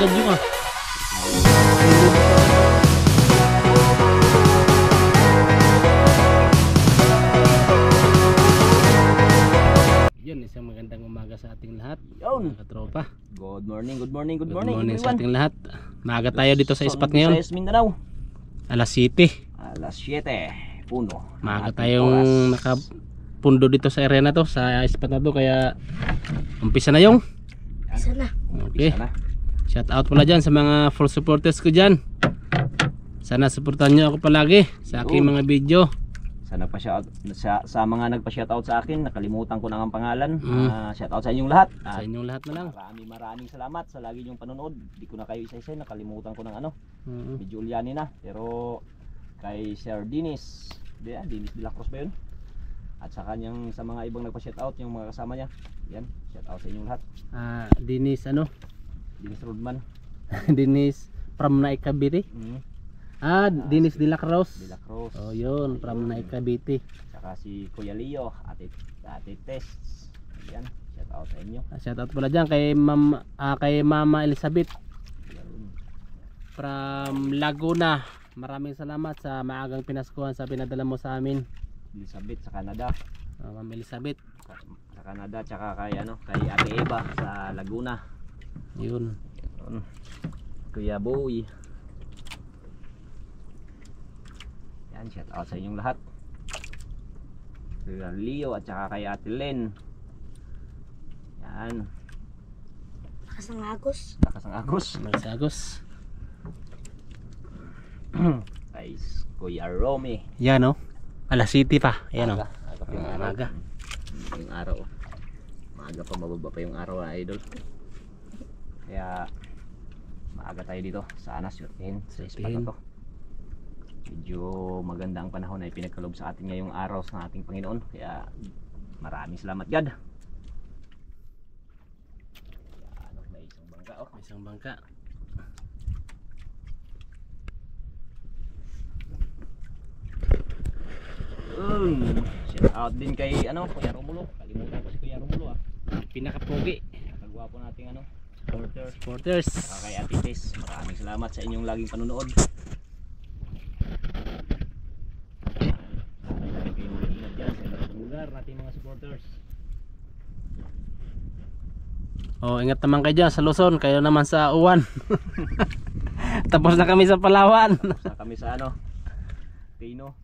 agad yung Yun, isang magandang umaga sa ating lahat. Yun. Mga katropa. Good morning, good morning, good Good morning, morning sa everyone. ating lahat. Maaga tayo dito sa ispat ngayon. Visayas, Mindanao. Alas 7. Alas 7, puno. Maaga Ating tayong oras. nakapundo dito sa area na to, sa ispat na to, kaya umpisa na yung. Isa na. Okay. Umpisa na. Shout out pala dyan sa mga full supporters ko dyan. Sana supportan nyo ako palagi sa aking mga video. Sa mga nagpa-shoutout sa akin, nakalimutan ko na ang pangalan. Mm. Shoutout sa inyong lahat. Sa inyong lahat na lang. Maraming salamat sa lagi niyong panonood. Hindi ko na kayo isa-isa, nakalimutan ko ng Mm. medyo Juliani na. Pero kay Sir Dinis, Dinis de la Cruz ba yun? At sa kanyang, sa mga ibang nagpa-shoutout, yung mga kasama niya. Yan, shoutout sa inyong lahat. Dinis ano? Dinis Rodman. Dinis from Naikabiti. Dinis de la Cruz. De la Cruz. Oh yun, from Naikabiti. Saka si Kuya Leo, Ate Tess. Yan, shoutout sa inyo. Shout out pala dyan kay Mama Elizabeth from Laguna. Maraming salamat sa maagang pinaskuhan sa pinadala mo sa amin. Elizabeth sa Canada. Ma'am Elizabeth. Sa Canada, tsaka kay Ate Eva sa Laguna. Yun. Kuya Boy. Yan, shout out sa inyong lahat. Kuya Leo at saka kay Ate Len. Yan, Lakas ng agos. lakas ang agos. Magsagos. Kay Kuya Romy. Yan o. Alas 7 pa. Yan o. Aga pa yung araw. Maaga. Yung araw. Maaga pa, mababa pa yung araw, idol. Kaya maaga tayo dito. Sana swertihin sa ispat na to. Medyo maganda ang panahon na ipinagkaloob sa atin ngayong araw sa ating Panginoon. Kaya maraming salamat God. Yan, may isang bangka. May isang bangka. Shout out din kay Kuya Romulo. Kalimutan ko si Kuya Romulo. Pinakapogi. Kagwapo nating Supporters. Saka kay Ate Tess, maraming salamat sa inyong laging panonood. Lugar nating mga supporters. Ingat naman kayo dyan sa Luzon. Kayo naman sa Uwan. Tapos na kami sa Palawan. Sa kami sa Tino.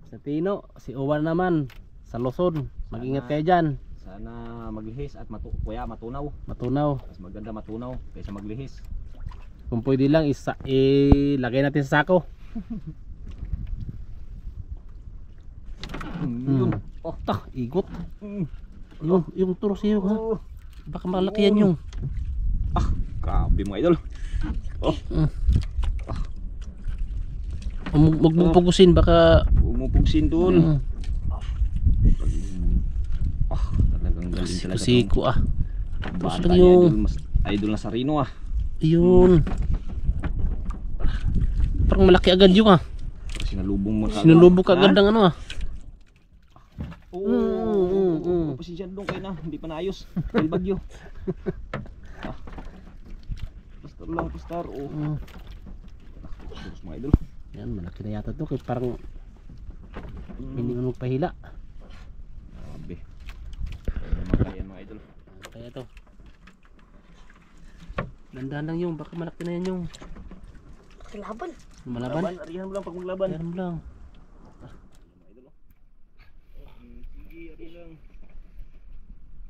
Sa Tino. Si Uwan naman sa Luzon. Mag-ingat kayo dyan. Sana maglihis at matunaw. Matunaw. Mas maganda matunaw kaysa maglihis. Kung pwede lang ilagay natin sa sako. Yun. Igot. Yung turos yun ha. Baka malaki yan yung. Grabe mga idol. Magpupugusin baka. Umupugsin doon. Talagang galing talaga. Siko Bata lang ni yung. idol na Sarino Yun. Parang malaki agad yung Sinalubong mo Sinulubog ka agad ng Oo. Pasensya doon kayo na, hindi pa naayos. Dahil bagyo. Pastor lang, pastor. Terus mga idol. Yan, malaki na yata to. Kaya parang hindi mo magpahila. Grabe. Kaya mga idol. Kaya to. Dandan lang yung, baka malaki na yan yung. Laban. Malaban? Arihan mo lang pag maglaban. Yan mo lang. Sige, arihan lang.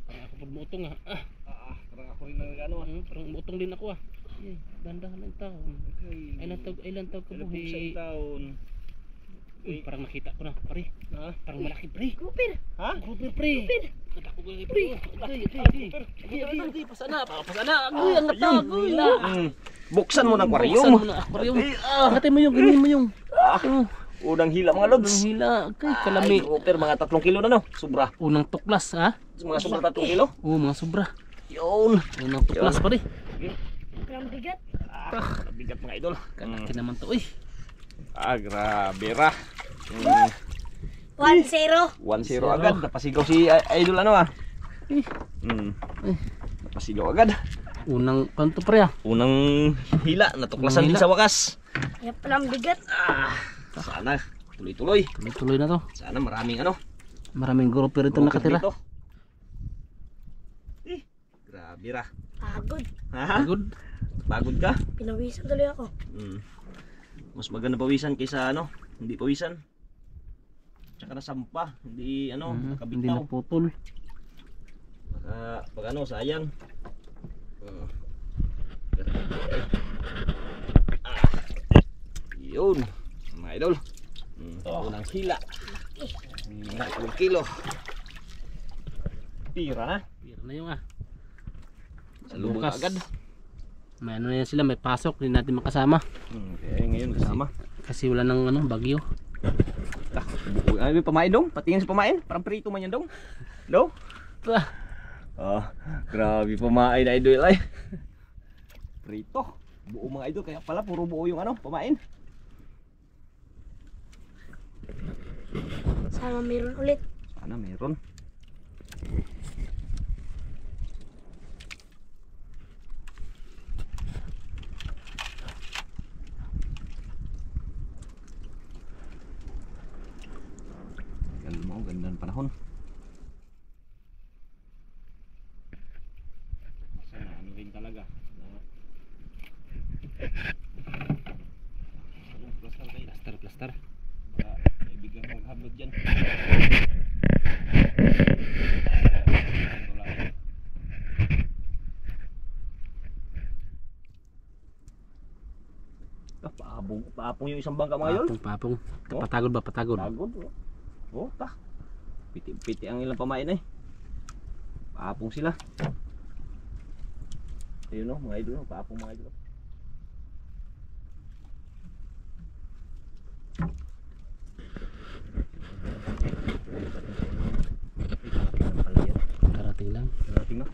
Parang ako pag butong Parang ako rin nang Parang butong din ako Dandahan lang tao. Ilan taon ka buhay? taon. Parang nakita ko na, pare. Parang malaki, pre. Grouper. Grouper, pre. Kata ko gani, pre. Okay, pasana. Agoy, ang natagoy na. Buksan mo ng aquarium. Buksan mo ng aquarium. Hati mo yung, ginin mo yung. Unang hila mga lods. Ang hila. Okay, kalami. Grouper, mga 3 kilo na Sobra. Unang tuklas, Mga sobra 3 kilo. Mga sobra. Yun. Unang tuklas, pare. Ang bigat. Bigat mga idol. Kalaki naman to, Grabe ra. 1-0. 1-0 agad. Napasigaw si idol Napasigaw agad. Unang kanto pre ah. Unang hila, natuklasan Unang din hila. sa wakas. Kaya pala ang bigat. Sana tuloy-tuloy. Tuloy-tuloy na to. Sana maraming ano. Maraming grouper ito grouper nakatira. dito. Grabe ra. Pagod. Ha? Good. Pagod ka? Pinawisan tuloy ako. Mas maganda pawisan kaysa ano, hindi pawisan. Tsaka nasampa, hindi ano, Hindi nakabitaw. naputol. Pag ano, sayang. Yun, mga idol. Unang hila. Hila, 1 kilo. Tira na. Pira na yung ah. Sa lubong Bukas. agad. May ano na yan sila, may pasok, hindi natin makasama. Kaya ngayon kasama. Kasi wala nang ano, bagyo. Ano yung pamain dong? Patingin sa pamain? Parang prito man yan dong. No? Grabe pamain na idol ay. Prito. Buo mga idol, kaya pala puro buo yung ano, pamain. Sana meron ulit. Sana meron. Ganda ng panahon. Sana ano rin talaga. Plaster kayo. Plaster. Baka may biglang maghablot dyan. Paapong yung isang bangka mga yun. Papong. Oh. Patagod ba? Patagod. Pagod. Oh, ta. Piti ang ilang pamain eh. Paapong sila. Ayun o, mga idol. Paapong mga idol. Karating lang. Karating na.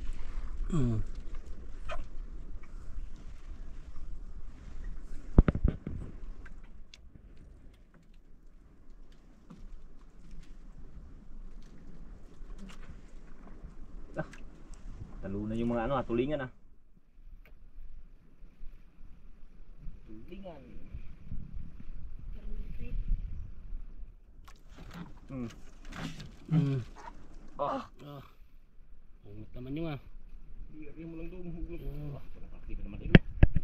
Talo na yung mga ano, tulingan ah. Tulingan. Umit naman yung ah. Arihan mo lang dong. Parang pakti ka naman.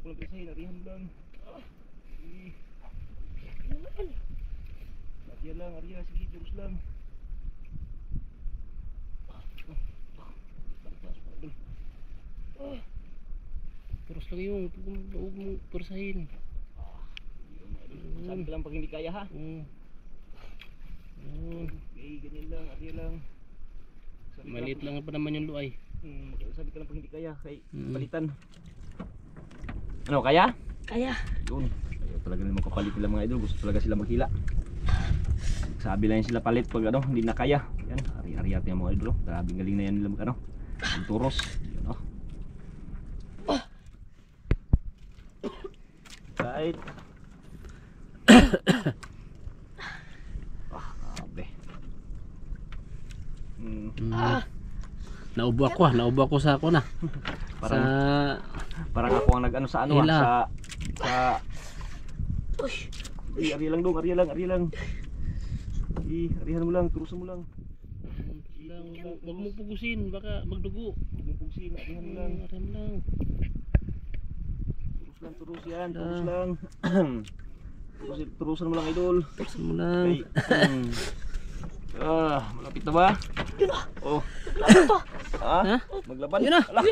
Walang kasahin, arihan mo lang. Arihan lang, arihan. Sige, terus lang. Terus lang yung huwag mong persahin. Sabi ka lang pag hindi kaya ha. Okay, ganyan lang, arihan lang. Maliit lang pa naman yung luay. Sabi ka lang pag hindi kaya, kay palitan. Ano, kaya? Kaya. Yun. Kaya talaga naman kapalit nila mga idol. Gusto talaga sila maghila. Sabi lang sila palit pag ano, hindi na kaya. Yan, ari-ari natin yung mga idol. Grabe galing na yan nila mag ano. Ang turos. Yan oh. Right. Grabe. Naubo ako sa ako na. Parang ako ang nag-ano sa ano Hila. sa ari lang dong, ari lang. Arihan mo lang, turusan mo lang. Huwag mo pugusin, baka magdugo. Huwag mo pugsin, arihan mo lang. Arihan lang. Turus yan, turus lang. Turusan mo lang idol. Turusan mo lang. Okay. Malapit na ba? Oh. Ha? Maglaban? Yun na. Ala.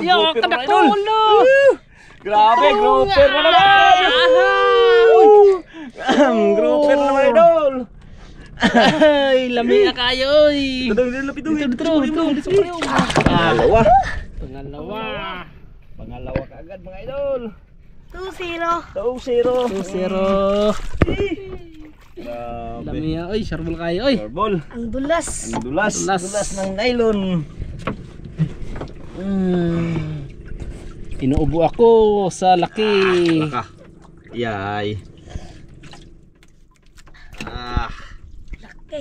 Yo, kadakulo. Grabe, grouper na naman. Grouper na naman idol. Ay, lami na kayo. Lapit Dito. Pangalawa ka agad mga idol. 2-0. 2-0. 2-0. Grabe. Lami ya. Ay, sharbol kayo. Ay. Ball. Ang dulas. Ang dulas ng nylon. Inuubo ako sa laki. Baka. Yay. Laki.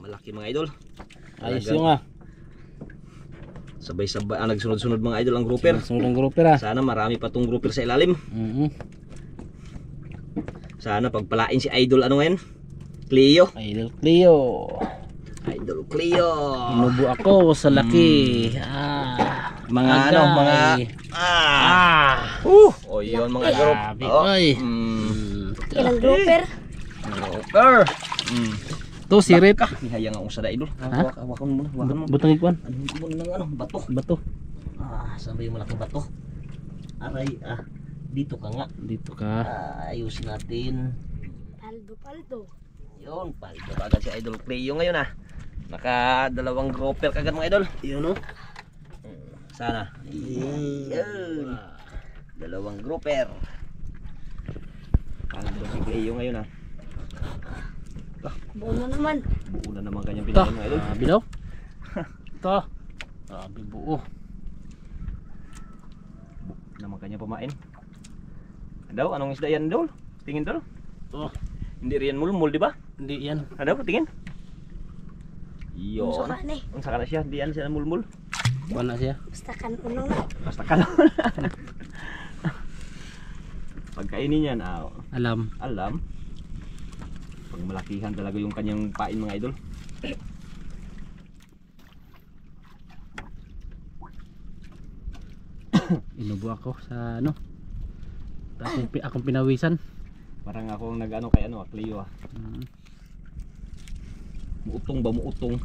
Malaki mga idol. Ayos Talagang yung ah. Sabay-sabay nagsunod-sunod mga idol ang grouper. Sunod ang grouper ah. Sana marami pa tong grouper sa ilalim. Sana pagpalain si idol ano ngayon? Cleo. Idol Cleo. Idol Cleo. Inubo ako sa laki. Mga Agay. ano, mga oh, yun mga group. Grabe, Oh. oy. Ilang grouper. Grouper. To sirit. Nihayang ang usa da idol. Ha? Hawakan mo na. Butang ikuan. Ano mo ng ano, bato. Bato. Saan ba yung malaking bato? Aray, dito ka nga. Dito ka. Ayusin natin. Paldo. Yun, paldo agad si Idol Cleo ngayon Naka dalawang grouper kagad mga idol. Yun oh. Sana. Yun. Dalawang grouper. Paldo si Cleo ngayon Buo na naman. Buo na naman kanyang Ito. pinagin mga idol. Grabe daw. Ito. Grabe buo. Buo naman kanyang pamain. Daw, anong isda yan Dol? Tingin Dol. Oh, Hindi riyan mulmul, di ba? hindi yan. Daw, tingin. Unsa Yun. ka ni? Unsa ka na siya? Diyan siya mulmul. Wala siya. Basta kan unang na. Basta ka lang. Pagkainin yan, Alam. alam. Pag malakihan talaga yung kanyang pain mga idol. Inubo ako sa ano. Tapos akong pinawisan. Parang ako ang nag-ano kay Cleo Muutong ba muutong?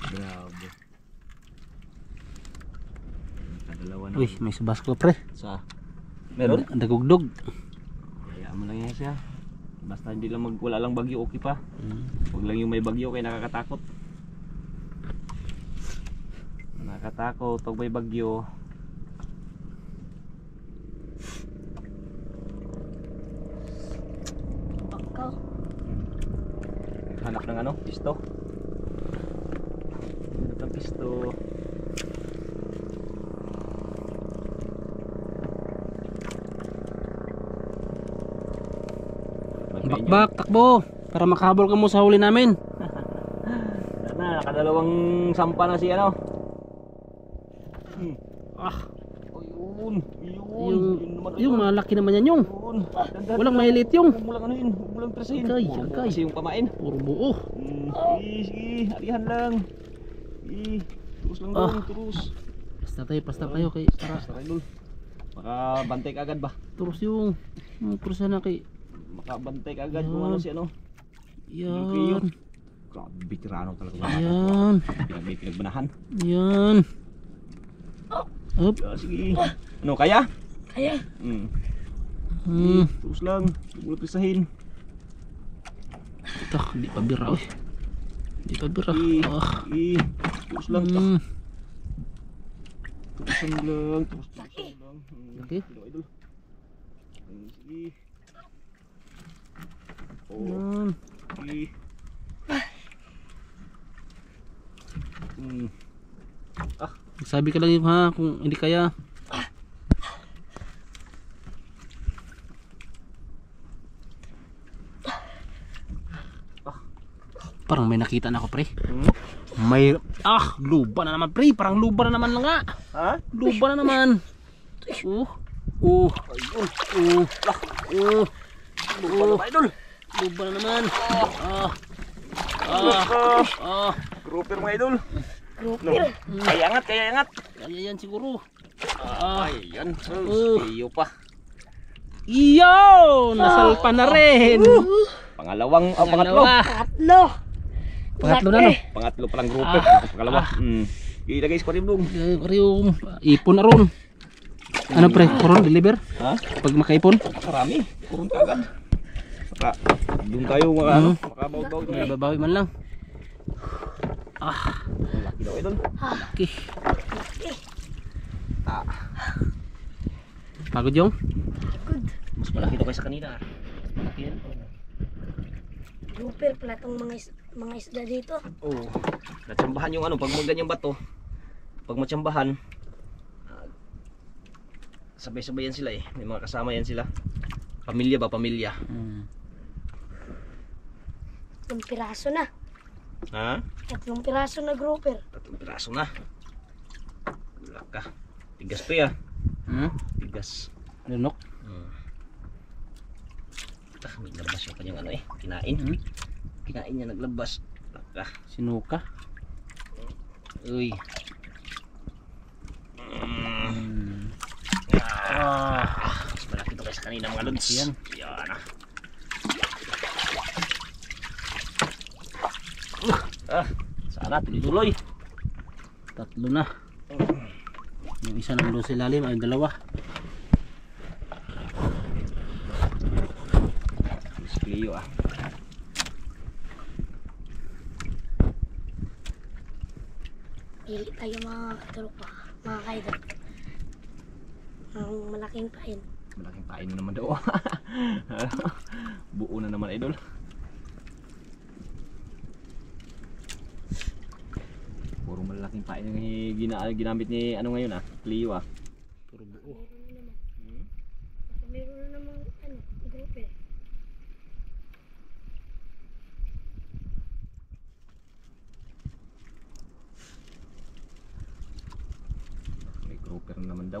Grabe. Kadalawa na. Uy, may subas ko pre. Sa meron? Ang dagugdog. Hayaan mo lang yan siya. Basta hindi lang wala lang bagyo okay pa. Huwag lang yung may bagyo kaya nakakatakot. Nakakatakot pag may bagyo. Bakaw. Hanap ng pisto. Hanap ng pisto. Bakbak, takbo. Para makahabol ka mo sa huli namin. Nakadalawang sampa na si Yung malaki naman yan yung. Walang mahilit yung. Huwag mo lang anuhin, huwag mo lang presahin. Agay. Kasi yung pamain. Puro buo. Sige, alihan lang. Turus lang doon, turus. Basta tayo kay para Basta kayo, Baka bantay ka agad ba? turus yung. Turus na kay. Makabantay ka agad kung ano si Yan. Grabe, tirano talaga. Yan. May pinagbanahan. Yan. Up. Sige. Ano, kaya? Kaya. Turus lang, huwag mo lang presahin. Ito, di pa bira eh. Di pa bira. Turus lang. Turusan lang. Okay. Idol. Sige. Yan. Sige. Sabi ka lang yung kung hindi kaya. Parang may nakita na ako pre. May luba na naman pre. Parang luba na naman lang nga. Ha? Luba na naman. Lupa na idol. Luba na naman. Grouper mga idol. Grouper. Kaya angat. Kaya yan siguro. Ay, yan. Iyo pa. Iyo! Nasalpa na rin. Pangalawang, pangatlo. Tatlo. Pangatlo na no. Pangatlo palang grouper. Pangalawa. Ilagay sa pariblong. Yung ipon na ron. Ano pre? Kuron deliver? Ha? Pag makaipon? Marami. Kurun ka agad. Saka, doon tayo makabaw-baw. May babawi man lang. Laki daw idol. Okay. Pagod yung? Good. Mas malaki daw kayo sa kanina. Malaki yan. Grouper pala tong mga isda dito. Oo. Natsambahan yung pag mga ganyang bato. Pag matsambahan, sabay-sabay yan sila eh. May mga kasama yan sila. Pamilya ba? Pamilya. Yung piraso na. Ha? 3 piraso na grouper. 3 piraso na. Laka. Tigas pa ya. Tigas. Lunok. Naglabas yung kanyang ano eh. Kinain. Kinain niya naglabas. Laka. Sinuka. Uy. Mas malaki ito kaysa kanina mga lods. Yan. Yan sana tuloy-tuloy. 3 na. Yung isa nandun sa ilalim ay 2. Cleo Pili tayo mga tropa, mga kaidol. Ang malaking pain. Malaking pain na naman daw. Buo na naman idol. Puro malaking pain yung ginamit ni ano ngayon Cleo Puro buo. Meron na namang grouper. May grouper na naman daw.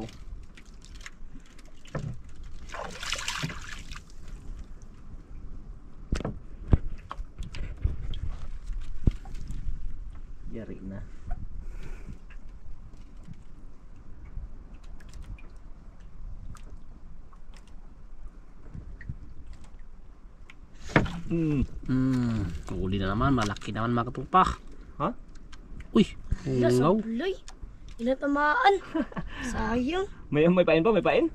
Yari na. Uli na naman, malaki naman mga katupak. Ha? Uy, Nasa ungaw. buloy. Inatamaan. Sayang. May pain pa, may pain?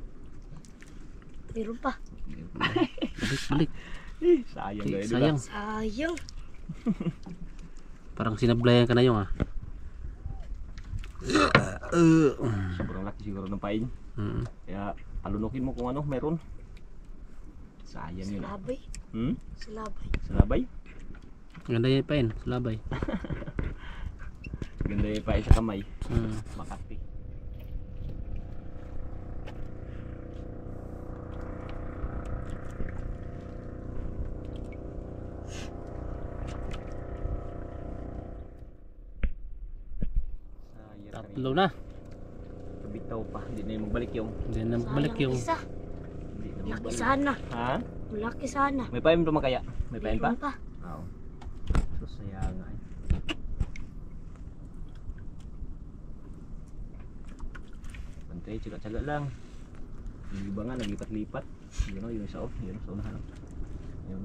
Meron pa. Balik. Sayang daw idol. Sayang. Sayang. Parang sinablayan ka na yung Sobrang laki siguro ng pain. Kaya palunukin mo kung ano meron. Sayang yun Salabay. Salabay. Salabay? Ganda yan pa yun, salabay. Ganda yung pain sa kamay. Makati. Sayang 3 na. Bitaw pa, hindi na yung magbalik yung. Hindi na balik yung Isa. Hindi na Malaki magbalik. sana. Ha? Malaki sana. May pain pa man kaya? May pain pa? Meron pa. Oo. So sayang nga. Pantay, tsaga-tsaga lang. Yung iba nga, naglipat-lipat. Yun o, yung isa off. Yun, sa unahan. Yun.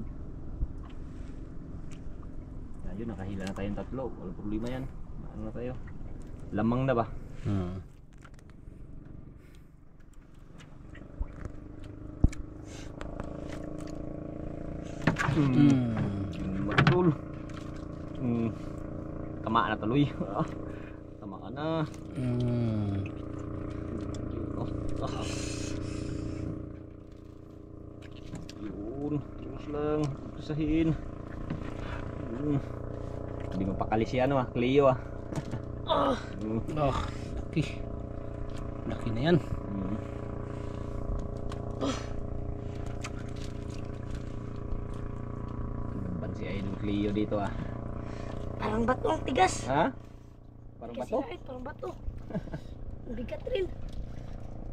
Yun, nakahila na tayong 3. Walang problema yan. Ano na tayo? Lamang na ba? Matul. Tamaan na tuloy. Tamaan na. Yun, terus lang, pisahin. Hindi mo pakali si ano Cleo Laki. Laki na yan. Ban si Idol Cleo dito Parang bato ang tigas. Ha? Parang Kasi bato? kahit parang bato. Ang bigat rin.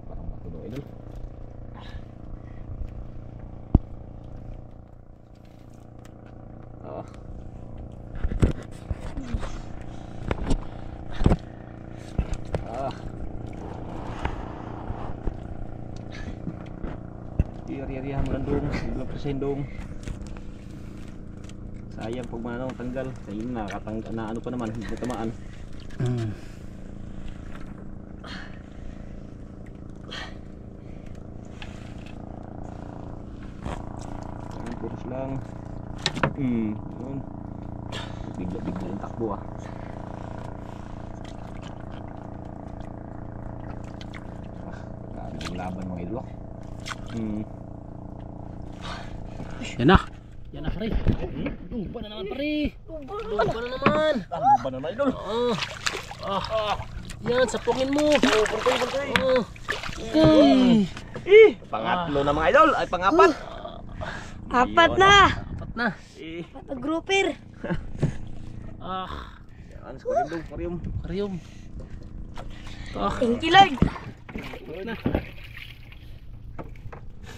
Parang bato daw Idol. Iyari-yarihan mo lang dong, bilang presendong. Sayang pag manong tanggal. Sayang na ano pa naman, hindi tamaan. Sayang puros lang. Yun. Bigla-bigla yung takbo Grabe yung laban mga idol Yan na. Yan na pare. Lupa na naman pare. Lupa na naman. Lupa na idol. Yan, sapungin mo. Bantay. Pangatlo na mga idol. Ay pangapat. 4 na. 4 na. 4 na grouper. Ah, Yan, sa aquarium dong, aquarium. karyom. Ah, Thank you, Lord. na.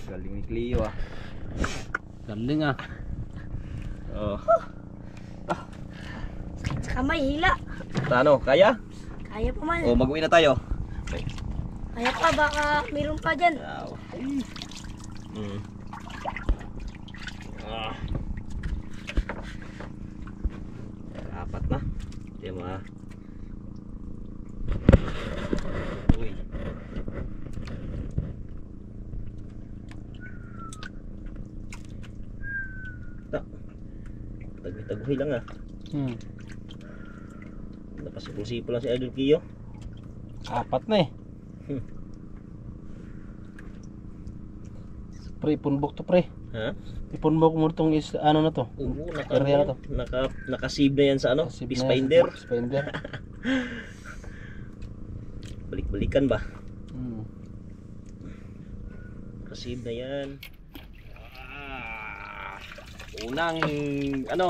Galing ni Cleo ah. Galing ah. Oh. Saka may hila. Ano, kaya? Kaya pa man. O, mag-uwi na tayo. Okay. Kaya pa, baka meron pa dyan. Wow. Ah. Apat na. Hindi mo ah. Uy. Taguhi lang ah. Napasipol-sipol lang si Idol Kiyo. Apat na eh. Pre, punbok to pre. Ha? Ipunbok mo itong ano na to. Oo, Area na to. Naka-save na yan sa ano? Kasi Fish finder. Fish finder. Balik-balikan ba? Hmm. Naka-save na yan. Unang ano?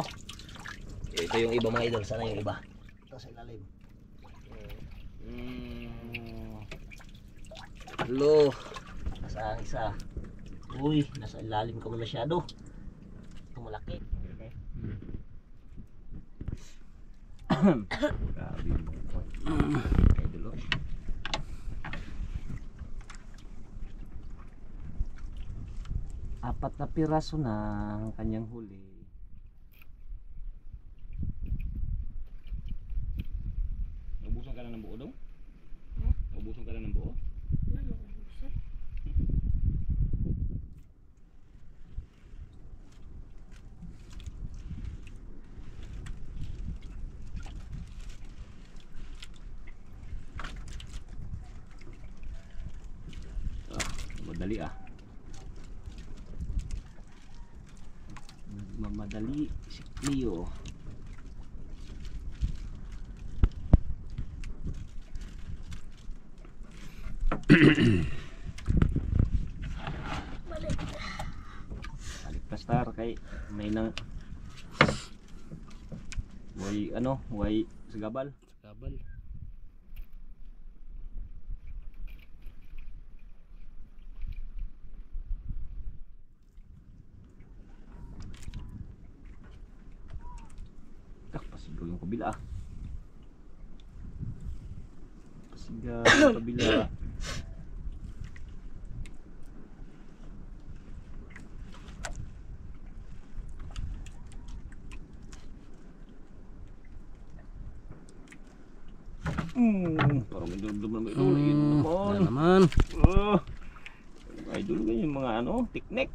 Ito yung iba mga idol. Sana yung iba. Ito sa ilalim. Hello. Nasa ang isa. Uy, nasa ilalim ka mo masyado. Ito malaki. Grabe mo. Idol oh. Apat na piraso na ang kanyang huli. Ubusan ka na ng buo daw? Ubusan ka na ng buo? Madali ah. Mamadali si Cleo. Balik pa star kay may nang way ano, way sagabal. Sagabal. Pasigaw yung kabila ah. Pasigaw yung kabila. Parang may dulog naman. Yun Wala naman. naman. Ay dulog yung mga ano, tiknek.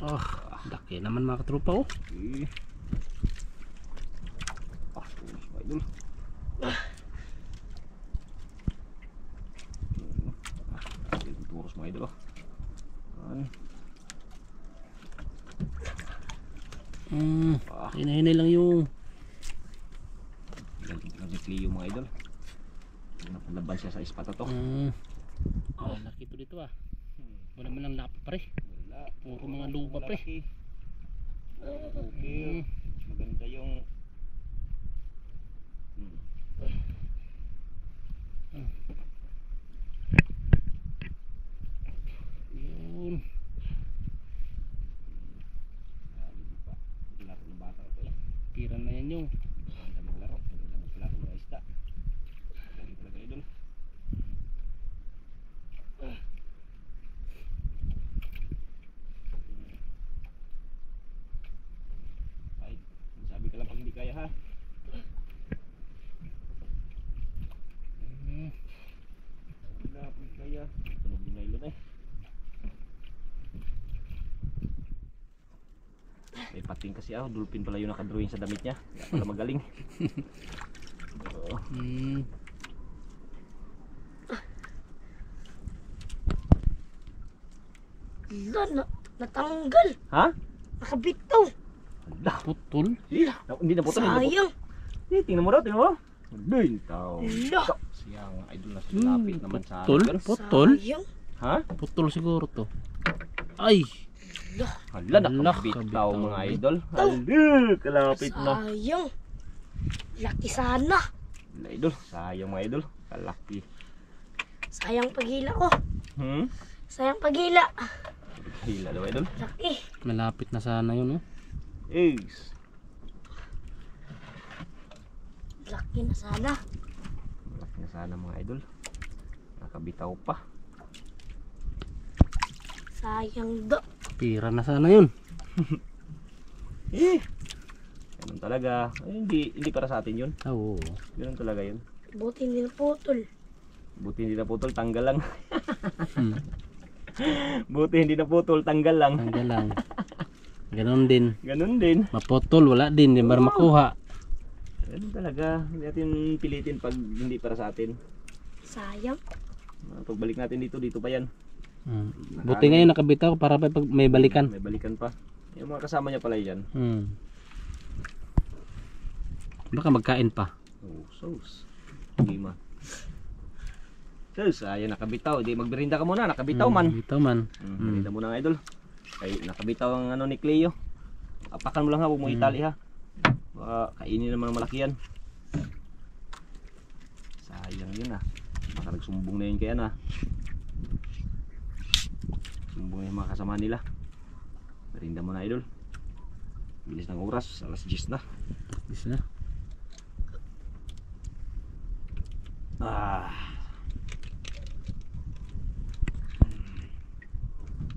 Oh, laki naman mga katropa oh. Okay. Turos mga idol. Turos mga idol. Hinahinay lang yung Cleo mga idol. Napalaban siya sa ispat to. Oh, laki to dito ah. Wala man lang lapa pre. Puro mga lupa pre. Okay. Maganda yung Yun. laro ng bata ito eh. Tira na yan yung Maganda maglaro. Maganda maglalaro ng isda. Lagi talaga idol. Ay, sabi ka lang pag hindi kaya ha. Hindi kaya. Tunog yung nailot eh. May pating kasi ah, dolphin pala yung nakadrawing sa damit niya. Kaya pala magaling. Natanggal. Ha? Nakabitaw. Wala. putol. Hindi na putol. Sayang. Tingnan mo daw, tingnan mo. Bintaw. Wala. Siyang idol na lapit naman sa Putol. akin. Putol. Sayang. Ha? Putol siguro to. Ay, Lah, Hala, Hala, nakabitaw kabitaw. mga idol. Hala, kalapit na. sayang. Laki sana. Hala, idol, sayang mga idol. Kalaki. Sayang paghila ko. Hmm? Sayang paghila. Hila daw idol. Laki. Malapit na sana yun, oh. Ace. Laki na sana. Malaki na sana mga idol. Nakabitaw pa. Sayang do. Pira na sana yun. Ganun talaga. Ay, hindi para sa atin yun. Oo. Ganun talaga yun. Buti hindi naputol. Buti hindi naputol, tanggal lang. Hmm. Buti hindi naputol, tanggal lang. Tanggal lang. Ganon din. Ganun din. Mapotol, wala din. Di ba makuha? Ganun talaga. Hindi natin pilitin pag hindi para sa atin. Sayang. Pagbalik natin dito pa yan. Hmm. Buti ngayon nakabitaw para pa pag may balikan. May balikan pa. Yung mga kasama niya pala yan. Hmm. Baka magkain pa. Oh, sauce. Hindi ma. Sus, ayan nakabitaw. Di magberinda ka muna, nakabitaw man. Bitaw man. Berinda muna nga idol. Ay, nakabitaw ang ano ni Cleo. Apakan mo lang ha, huwag mo itali ha. Kainin naman ang malaki yan. Sayang yun ah. Baka nagsumbong na yun kaya na. Sumbong na yung mga kasama nila. Berinda muna idol. Bilis ng oras, alas 10 na. Bis na.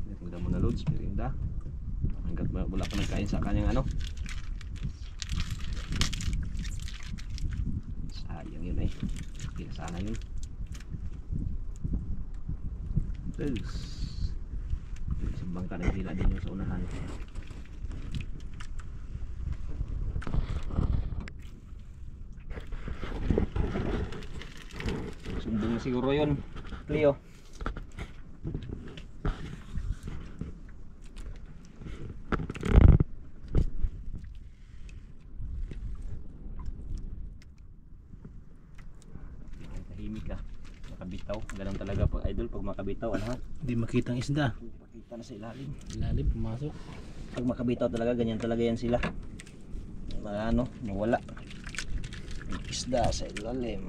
Merinda muna loads, merinda. Hanggat wala pa nagkain sa kanyang ano. Sayang yun eh. Hindi na sana yun. Tapos sa bangka nagdila din yung sa unahan. Sumbong na siguro yun, Cleo. Tahimik ka. Makabitaw. Ganun talaga pag idol pag makabitaw. Ano ha? Di makita ang isda. Hindi makita na sa ilalim. Ilalim, pumasok. Pag makabitaw talaga, ganyan talaga yan sila. Ano, nawala. May isda sa ilalim.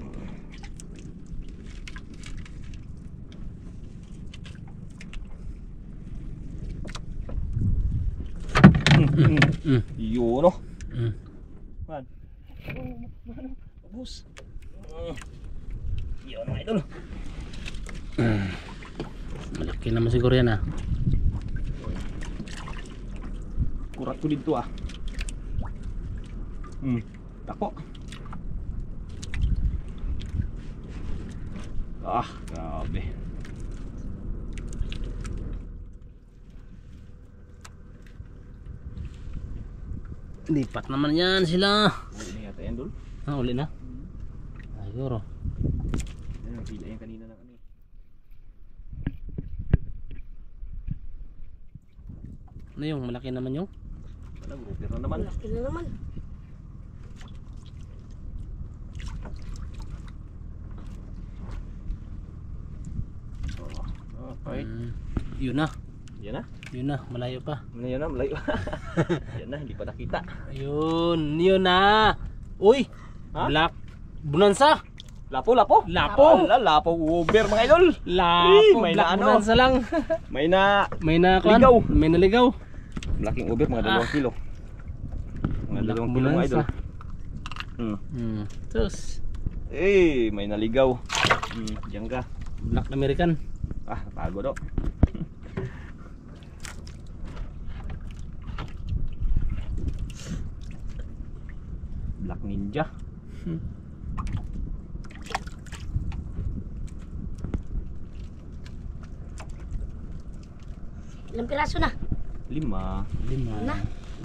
Yun o. Man. Ubus. Yun mga idol. Malaki naman siguro yan ah. Kurat ko dito ah. Tako. Ah, grabe. Lipat naman yan sila. Uli na yata yan, Dol. Uli na. Siguro. Yan ang pila yan kanina na kami. Ano yung malaki naman yung? Wala, grouper na naman. Laki na naman. Okay. Yun na. Yan na. Yun na, malayo pa. Yan na, malayo. Yan na, hindi pa nakita. Ayun, yun na. Uy, Ha? black bonanza. Lapo, lapo. Lapo. Ala, lapo uber mga idol. Lapo, may black na ano. bonanza lang. May na May na kuwan? Ligaw. May naligaw. malaking uber, mga 2 kilo. Mga Black 2 kilo mga idol. bonanza. Terus, May naligaw. Diyan ka. black American. Ah, pagod o. Black Ninja. Ilang piraso na? 5. Lima. Na?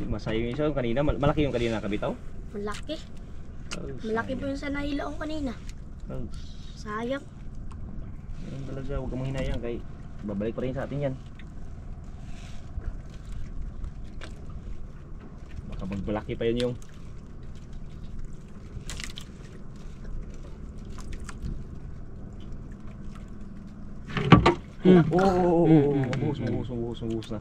5. Sayang yung isa yung kanina. Malaki yung kanina nakabitaw. Malaki. Malaki po yung sa nailaong kanina. Sayang. Yan talaga, huwag kang mahinayang kay babalik pa rin sa atin yan. Baka magbalaki pa yun yung mabuhos na.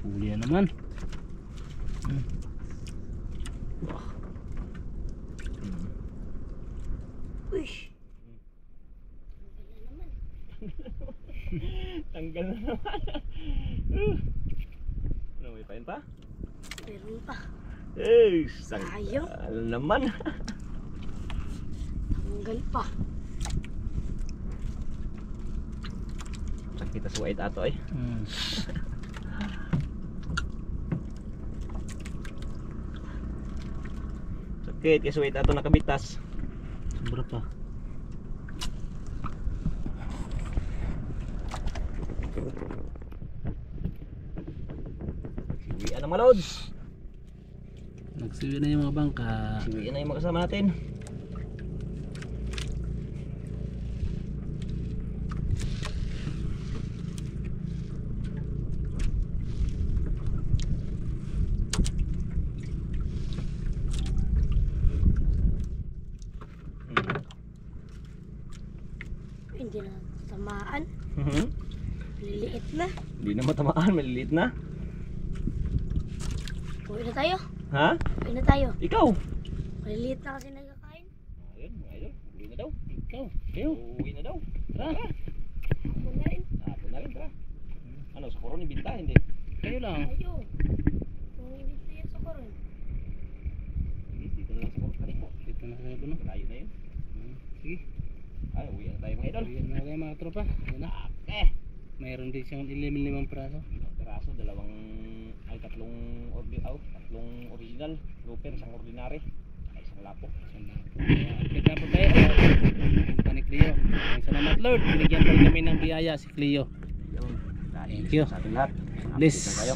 Huli na naman. Uy. Tanggal na naman. Ano, may pain pa? Meron pa. Eh, Sayang. naman. Tanggal pa. Sakit sa white ato ay. Sakit kasi white ato nakabitas. Sobra pa. Siwian na mga lods. Nagsiwi na yung mga bangka. Siwian na yung mga kasama natin. Hindi na tamaan. Mhm. Liliit na. Hindi na matamaan, maliliit na. Uwi na tayo. Ha? Uwi na tayo. Ikaw? Maliliit na kasi nagkakain. Ayun, mga idol. Uwi na daw. Ikaw. Kayo. Uwi na daw. Tara. Ako na rin. Hapon na rin, tara. Ano, sa koron ibinta, hindi? Kayo lang. Tayo. Kung hindi tayo sa koron. Dito na lang sa koron kanina. Dito na kayo puno. Malayo na yun. Sige. Ay, uwi na tayo mga idol. Uwi na kayo mga tropa. Ayan na. Eh! Mayroon din siyang 11 praso. Peraso, tatlong original, grouper, isang ordinary, isang lapo. Update na po tayo. Punta ni Cleo. Maraming salamat Lord. Binigyan pa rin kami ng biyaya si Cleo. Yun. Thank you. Sa ating lahat. Bless. Update na kayo.